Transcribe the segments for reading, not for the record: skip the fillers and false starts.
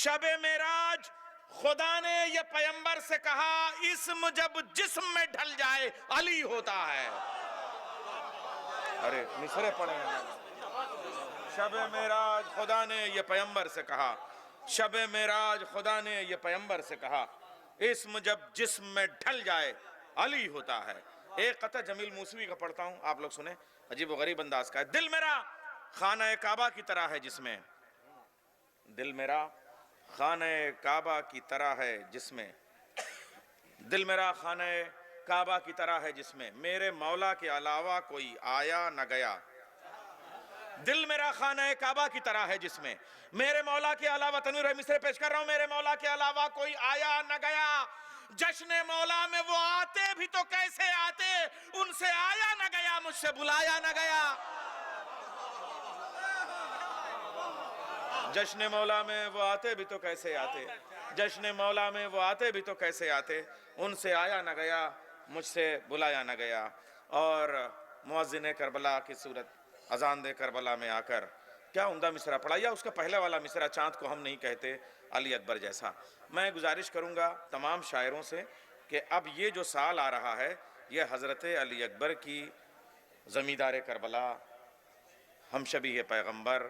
शब मेराज खुदा ने ये पैगंबर से कहा, इस्म जब जिस्म में ढल जाए अली होता है। अरे मिसरे पढ़े हैं। शब मेराज खुदा ने ये पैगंबर से कहा, शब मेराज खुदा ने ये पैगंबर से कहा, इस्म जब जिस्म में ढल जाए अली होता है। एक कता जमील मूसवी का पढ़ता हूं, आप लोग सुने, अजीब व गरीब अंदाज का है। दिल मेरा खाना काबा की तरह है जिसमें, दिल मेरा खाना काबा की तरह है जिसमें, दिल मेरा खाना काबा की तरह है जिसमें मेरे मौला के अलावा कोई आया न गया। दिल मेरा खाना काबा की तरह है जिसमें मेरे मौला के अलावा, तनवीर मिसरे पेश कर रहा हूं, मेरे मौला के अलावा कोई आया न गया। जश्न मौला में वो आते भी तो कैसे आते, उनसे आया न गया, मुझसे बुलाया न गया। जश्न मौला में वो आते भी तो कैसे आते, जश्न मौला में वो आते भी तो कैसे आते, उनसे आया न गया, मुझसे बुलाया न गया। और मुअज्जिन करबला की सूरत अजान दे करबला में आकर क्या उम्दा मिसरा पढ़ा, या उसका पहला वाला मिसरा, चाँद को हम नहीं कहते अली अकबर जैसा। मैं गुजारिश करूँगा तमाम शायरों से कि अब ये जो साल आ रहा है, ये हज़रत अली अकबर की ज़मींदार करबला, हमशबीह पैगम्बर,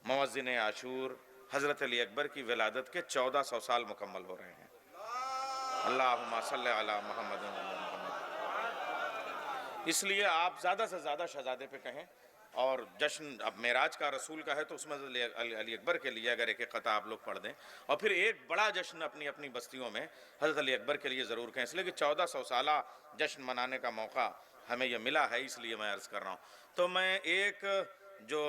मुअज्जिन आशूर, हज़रत अली अकबर की विलादत के 1400 साल मुकम्मल हो रहे हैं। अल्लाहुम्मा सल्लि अला मुहम्मद। इसलिए आप ज़्यादा से ज़्यादा शहज़ादे पे कहें। और जश्न अब मेराज का रसूल का है तो उसमें अली अकबर के लिए अगर एक एक क़ता आप लोग पढ़ दें, और फिर एक बड़ा जश्न अपनी अपनी बस्तियों में हज़रत अली अकबर के लिए ज़रूर कहें, इसलिए कि 1400 साला जश्न मनाने का मौका हमें यह मिला है, इसलिए मैं अर्ज़ कर रहा हूँ। तो मैं एक जो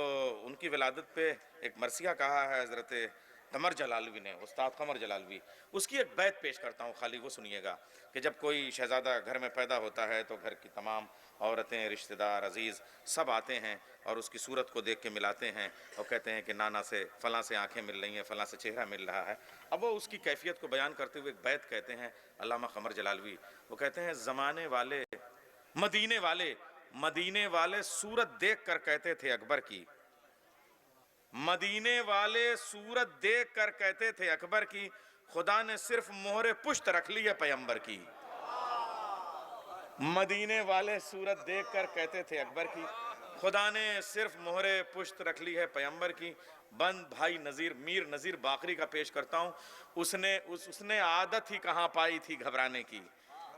उनकी विलादत पे एक मरसिया कहा है हज़रत कमर जलालवी ने, उस्ताद कमर जलालवी, उसकी एक बैत पेश करता हूँ, खाली वो सुनिएगा कि जब कोई शहज़ादा घर में पैदा होता है तो घर की तमाम औरतें, रिश्तेदार, अजीज़ सब आते हैं और उसकी सूरत को देख के मिलाते हैं और कहते हैं कि नाना से फ़लाँ से आंखें मिल रही हैं, फ़लाँ से चेहरा मिल रहा है। अब वो उसकी कैफियत को बयान करते हुए एक बैत कहते हैं अल्लामा कमर जलालवी, वो कहते हैं, ज़माने वाले मदीने वाले सूरत देख कर कहते थे अकबर की, मदीने वाले सूरत देख कर कहते थे अकबर की, खुदा ने सिर्फ मोहरे पुश्त रख ली है पैगंबर की। मदीने वाले सूरत देख कर कहते थे अकबर की, खुदा ने सिर्फ मोहरे पुश्त रख ली है पैगंबर की। बंद भाई नज़ीर, मीर नज़ीर बाकरी का पेश करता हूँ, उसने आदत ही कहाँ पाई थी घबराने की,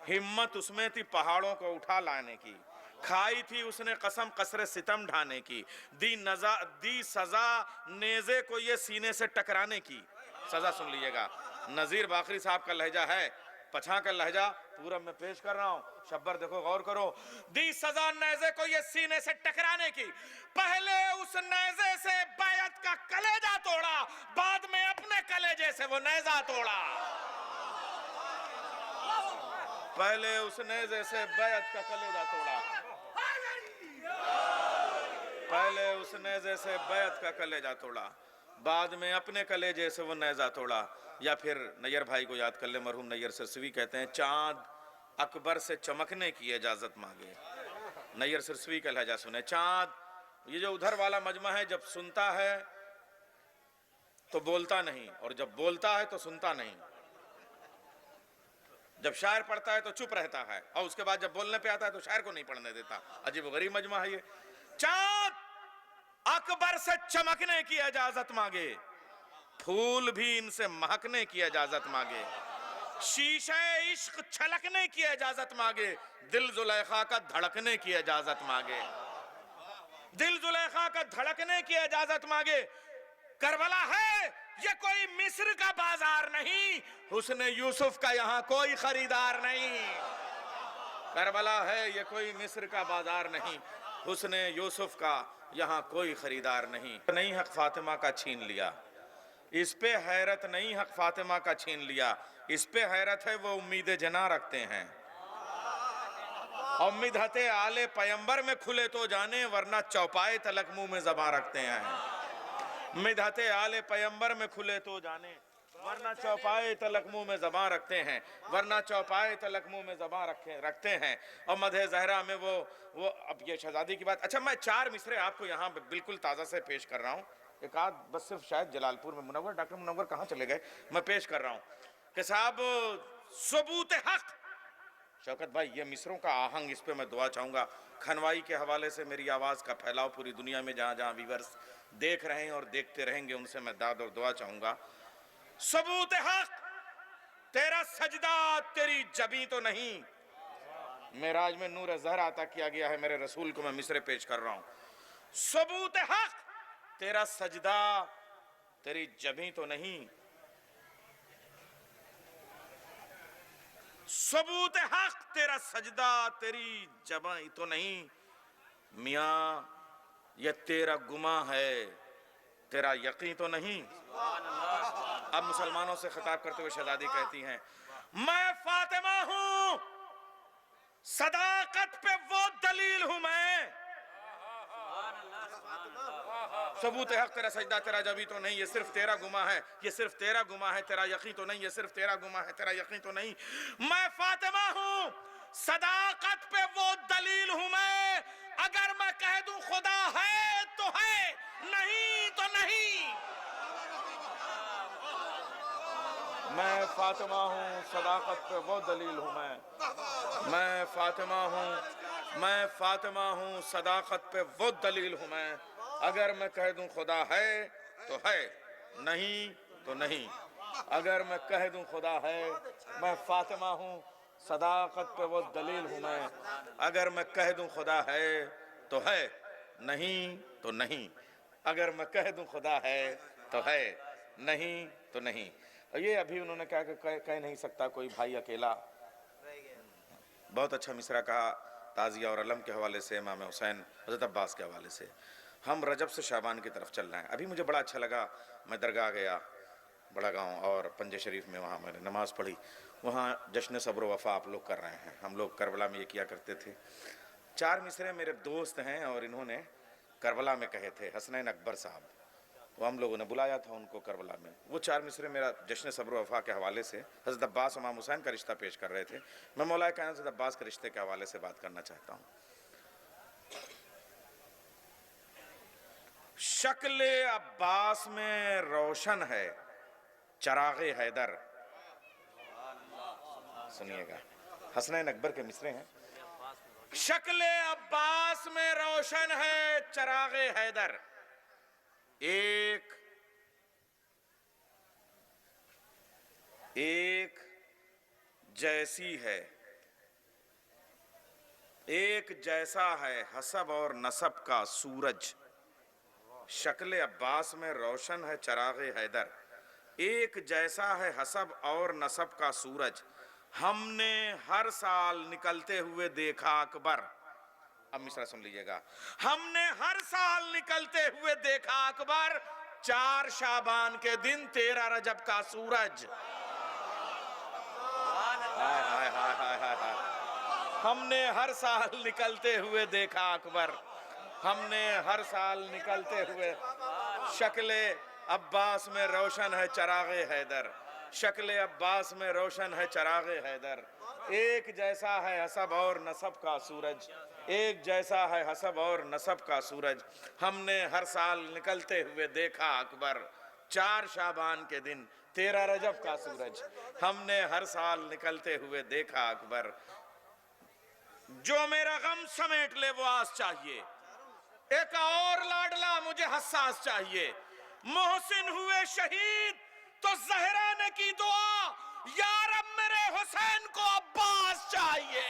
हिम्मत उसमें थी पहाड़ों को उठा लाने की, खाई थी उसने कसम कसरे सितम ढाने की, दी सजा नेज़े को ये सीने से टकराने की। सजा सुन लीजिएगा, नज़ीर बाकरी साहब का लहजा है, पछा का लहजा पूरा मैं पेश कर रहा हूँ, शब्बर देखो गौर करो। दी सजा नेज़े को ये सीने से टकराने की, पहले उस नेज़े से बैत का कलेजा तोड़ा, बाद में अपने कलेजे से वो नेज़ा तोड़ा। पहले उस नेज़े से बैत का कलेजा तोड़ा, पहले उस नेज़े से बैत का कलेजा तोड़ा, बाद में अपने कलेजे से वो नेज़ा तोड़ा। या फिर नैयर भाई को याद कर ले, मरहूम नैयर सिरसवी कहते हैं, चाँद अकबर से चमकने की इजाज़त मांगे। नैयर सिरसवी का लहजा सुने, चाँद, ये जो उधर वाला मजमा है, जब सुनता है तो बोलता नहीं, और जब बोलता है तो सुनता नहीं, जब शायर पढ़ता है तो चुप रहता है, और उसके बाद जब बोलने पे आता है तो शायर को नहीं पढ़ने देता। अजीब गरीब मजमा है ये। चाँद अकबर से चमकने की इजाजत मांगे, फूल भी इनसे महकने की इजाजत मांगे, शीशे इश्क छलकने की इजाजत मांगे, दिल जुलेखा का धड़कने की इजाजत मांगे, दिल जुलेखा का धड़कने की इजाजत मांगे। करबला है ये कोई मिस्र का बाजार नहीं, हुस्न यूसुफ का यहाँ कोई खरीदार नहीं। करबला है ये कोई मिस्र का बाजार नहीं, हुस्न यूसुफ का यहाँ कोई खरीदार नहीं। नहीं हक फातिमा का छीन लिया, इस पे हैरत नहीं हक फातिमा का छीन लिया, इस पे हैरत है वो उम्मीद जना रखते हैं। और मिदहते आले पैगंबर में खुले तो जाने, वरना चौपाए तलक मुंह में ज़बां रखते हैं। मिदहते आले पैगंबर में खुले तो जाने, वरना चौपाए तलक मुंह में ज़बां रखते हैं, वरना चौपाए तलक मुंह में ज़बां रखते हैं। और मदह ज़हरा में वो अब ये शहजादी की बात। अच्छा, मैं 4 मिसरे आपको यहाँ बिल्कुल ताज़ा से पेश कर रहा हूँ, एक आध बस सिर्फ शायद जलालपुर में मुनव्वर, डॉक्टर मुनव्वर कहाँ चले गए, मैं पेश कर रहा हूँ कि साहब सबूत हक। शौकत भाई ये मिसरों का आहंग, इस पे मैं दुआ चाहूंगा। खनवाई के हवाले से मेरी आवाज का फैलाव पूरी दुनिया में जहां जहां व्यूअर्स देख रहे हैं और देखते रहेंगे उनसे मैं दाद और दुआ चाहूंगा। सबूत हक, तेरा सजदा तेरी जबी तो नहीं। मेराज में नूर ज़हरा अता किया गया है मेरे रसूल को, मैं मिसरे पेश कर रहा हूं। सबूत हक, तेरा सजदा तेरी जबी तो नहीं। सबूत हक, तेरा सजदा तेरी जबां तो नहीं। मियां ये तेरा गुमा है, तेरा यकीन तो नहीं। अब मुसलमानों से खिताब करते हुए शहजादी कहती हैं, मैं फातिमा हूं, सदाकत पे वो दलील हूं मैं। सबूत हक, तेरा सजदा तेरा जबी तो नहीं। ये सिर्फ तेरा गुमा है, ये सिर्फ तेरा गुमा है, तेरा यकीन तो नहीं। ये सिर्फ तेरा गुमा है, तेरा यकीन तो नहीं। मैं फातिमा हूं, सदाकत पे वो दलील हूं मैं। अगर मैं कह दूं खुदा है तो है, नहीं तो नहीं। मैं फातिमा हूं, सदाकत पे वो दलील हूं मैं। मैं फातिमा हूं, मैं फातिमा हूं, सदाकत पे वो दलील हूं मैं। अगर मैं कह दूं खुदा है तो है, नहीं तो नहीं। अगर मैं कह दूं खुदा है, मैं फातिमा हूं, सदाकत पे वो दलील हूं मैं। अगर मैं कह दूं खुदा है तो है, नहीं तो नहीं। अगर मैं कह दूं खुदा है तो है, नहीं तो नहीं। ये अभी उन्होंने क्या कह नहीं सकता कोई भाई अकेला। बहुत अच्छा मिसरा कहा ताज़िया और अलम के हवाले से, इमाम हुसैन हज़रत अब्बास के हवाले से। हम रजब से शाबान की तरफ चल रहे हैं। अभी मुझे बड़ा अच्छा लगा, मैं दरगाह गया बड़ा गांव और पंजे शरीफ में, वहाँ मैंने नमाज़ पढ़ी। वहाँ जश्न सब्र वफ़ा आप लोग कर रहे हैं, हम लोग करबला में ये किया करते थे। 4 मिसरे मेरे दोस्त हैं और इन्होंने करबला में कहे थे, हसनैन अकबर साहब, वो हम लोगों ने बुलाया था उनको करबला में। वो 4 मिसरे मेरा जश्न सब्र वफ़ा के हवाले से हज़रत अब्बास इमाम हुसैन का रिश्ता पेश कर रहे थे। मैं मौलाए कायनात हज़रत अब्बास के रिश्ते के हवाले से बात करना चाहता हूँ। शक्ल अब्बास में रोशन है चरागे हैदर। सुनिएगा, हसनैन अकबर के मिसरे हैं। शक्ल अब्बास में रोशन है चरागे हैदर, एक जैसी है, एक जैसा है हसब और नसब का सूरज। शक्ल अब्बास में रोशन है चरागे हैदर, एक जैसा है हसब और नसब का सूरज। हमने हर साल निकलते हुए देखा अकबर। अब मिसरा सुन लीजिएगा, हमने हर साल निकलते हुए देखा अकबर, 4 शाबान के दिन 13 रजब का सूरज। हाय हाय हाय हाय हाय हाय। हमने हर साल निकलते हुए देखा अकबर, हमने हर साल निकलते हुए। शक्ल अब्बास में रोशन है चरागे हैदर, शक्ल अब्बास में रोशन है चरागे हैदर। एक जैसा है हसब और नसब का सूरज, एक जैसा है हसब और नसब का सूरज। हमने हर साल निकलते हुए देखा अकबर, 4 शाबान के दिन 13 रजब का सूरज। हमने हर साल निकलते हुए देखा अकबर। जो मेरा गम समेट ले वो आस चाहिए, एक और लाडला मुझे हसास चाहिए। मोहसिन हुए शहीद तो ज़हरा ने की दुआ, यार अब मेरे हुसैन को अब्बास चाहिए।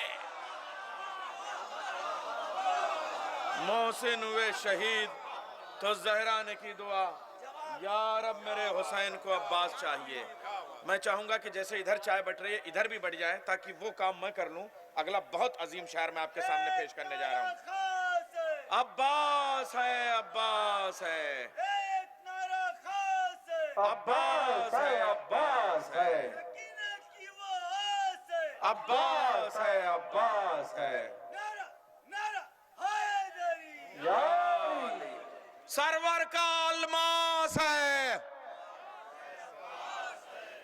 मोहसिन हुए शहीद तो ज़हरा ने की दुआ, यार अब मेरे हुसैन को अब्बास चाहिए। मैं चाहूंगा कि जैसे इधर चाय बट रही है इधर भी बढ़ जाए, ताकि वो काम मैं कर लूं। अगला बहुत अजीम शायर मैं आपके सामने पेश करने जा रहा हूं। अब्बास है, अब्बास है, अब्बास है, अब्बास है, अब्बास है, अब्बास है। सरवर का अलमास है,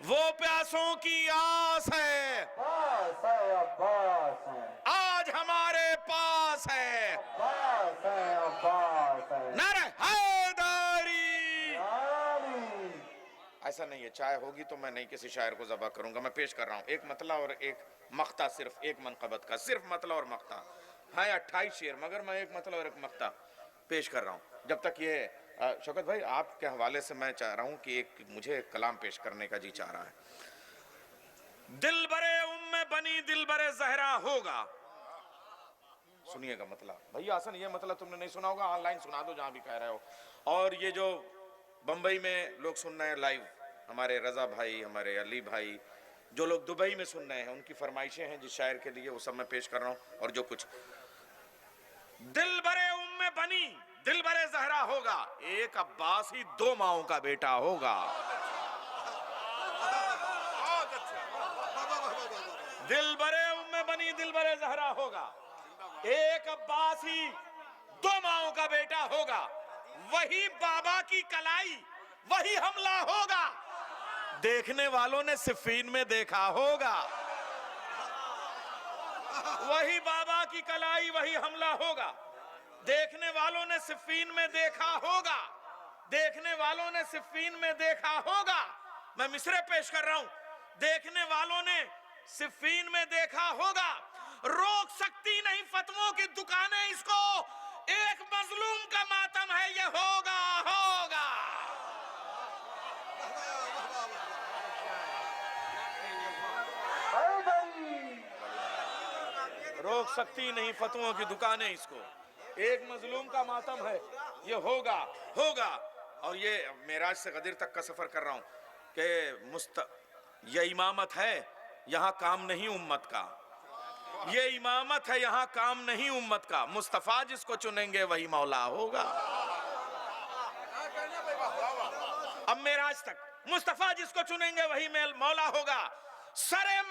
वो प्यासों की आस है, आज हमारे पास है। नारे हैदरी, ऐसा नहीं है, चाय होगी तो मैं नहीं किसी शायर को ज़बह करूंगा। मैं पेश कर रहा हूँ एक मतला और एक मख्ता, सिर्फ एक मनक़बत का, सिर्फ मतला और मख्ता है 28 शेर, मगर मैं एक मतला और एक मख्ता पेश कर रहा हूँ। जब तक ये शौकत भाई आपके हवाले से मैं चाह रहा हूँ कि एक मुझे कलाम पेश करने का जी चाह रहा है। दिल बरे उम्मे बनी दिल बरे ज़हरा होगा, सुनिएगा मतलब भैया आसन, ये मतलब तुमने नहीं सुना होगा, ऑनलाइन सुना दो जहां भी कह रहे हो। और ये जो बंबई में लोग सुन रहे हैं लाइव, हमारे रजा भाई, हमारे अली भाई, जो लोग दुबई में सुन रहे हैं, उनकी फरमाइशें हैं जिस शायर के लिए, वो सब मैं पेश कर रहा हूं। और जो कुछ दिल बरे उम्मे बनी दिल बरे ज़हरा होगा, एक अब्बास ही 2 माओं का बेटा होगा। दिल बरे उम्मे बनी दिल बरे ज़हरा होगा, एक अब्बास ही 2 माओं का बेटा होगा, वही बाबा की कलाई वही हमला होगा, देखने वालों ने सिफ़ीन में देखा होगा। वही बाबा की कलाई वही हमला होगा, देखने वालों ने सिफ़ीन में देखा होगा, देखने वालों ने सिफ़ीन में देखा होगा। मैं मिसरे पेश कर रहा हूं, देखने वालों ने सिफ़ीन में देखा होगा, रोक सकती नहीं फतवों की दुकानें इसको, एक मजलूम का मातम है ये होगा होगा। रोक सकती नहीं फतवों की दुकानें इसको, एक मजलूम का मातम है ये होगा होगा। और ये मेराज से गदीर तक का सफर कर रहा हूं कि ये इमामत है यहां काम नहीं उम्मत का, ये इमामत है यहां काम नहीं उम्मत का, मुस्तफा जिसको चुनेंगे वही मौला होगा। अब मेराज तक मुस्तफा जिसको चुनेंगे वही मौला होगा। सरे